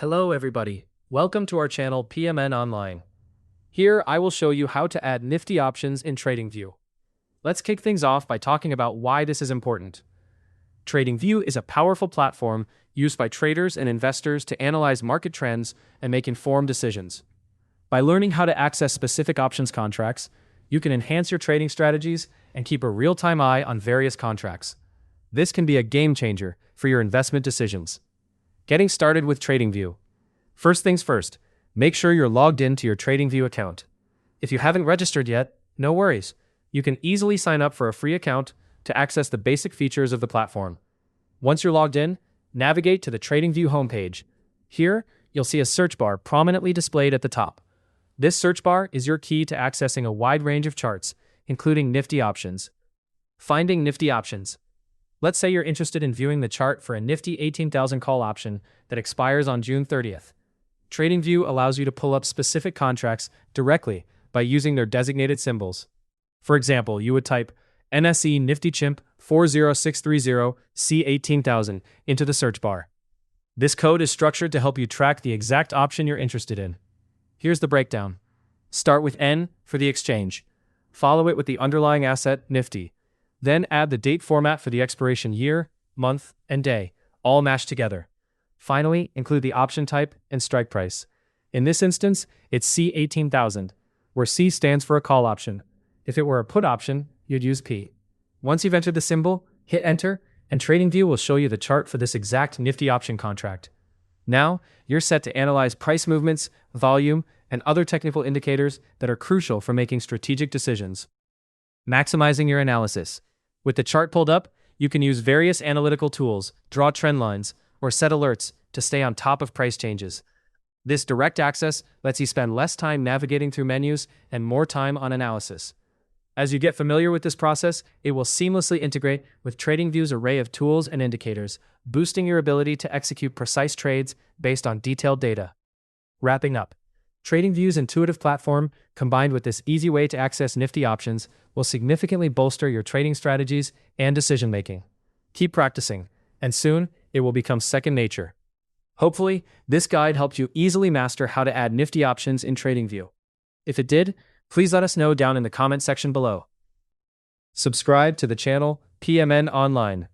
Hello everybody, welcome to our channel PMN Online. Here I will show you how to add nifty options in TradingView. Let's kick things off by talking about why this is important. TradingView is a powerful platform used by traders and investors to analyze market trends and make informed decisions. By learning how to access specific options contracts, you can enhance your trading strategies and keep a real-time eye on various contracts. This can be a game changer for your investment decisions. Getting started with TradingView. First things first, make sure you're logged into your TradingView account. If you haven't registered yet, no worries. You can easily sign up for a free account to access the basic features of the platform. Once you're logged in, navigate to the TradingView homepage. Here, you'll see a search bar prominently displayed at the top. This search bar is your key to accessing a wide range of charts, including nifty options. Finding nifty options. Let's say you're interested in viewing the chart for a nifty 18,000 call option that expires on June 30th. TradingView allows you to pull up specific contracts directly by using their designated symbols. For example, you would type NSE Nifty Chimp 40630 C18000 into the search bar. This code is structured to help you track the exact option you're interested in. Here's the breakdown. Start with N for the exchange. Follow it with the underlying asset, Nifty. Then add the date format for the expiration year, month, and day, all mashed together. Finally, include the option type and strike price. In this instance, it's C18000, where C stands for a call option. If it were a put option, you'd use P. Once you've entered the symbol, hit enter, and TradingView will show you the chart for this exact nifty option contract. Now, you're set to analyze price movements, volume, and other technical indicators that are crucial for making strategic decisions. Maximizing your analysis. With the chart pulled up, you can use various analytical tools, draw trend lines, or set alerts to stay on top of price changes. This direct access lets you spend less time navigating through menus and more time on analysis. As you get familiar with this process, it will seamlessly integrate with TradingView's array of tools and indicators, boosting your ability to execute precise trades based on detailed data. Wrapping up, TradingView's intuitive platform, combined with this easy way to access nifty options, will significantly bolster your trading strategies and decision-making. Keep practicing, and soon it will become second nature. Hopefully, this guide helped you easily master how to add nifty options in TradingView. If it did, please let us know down in the comment section below. Subscribe to the channel PMN Online.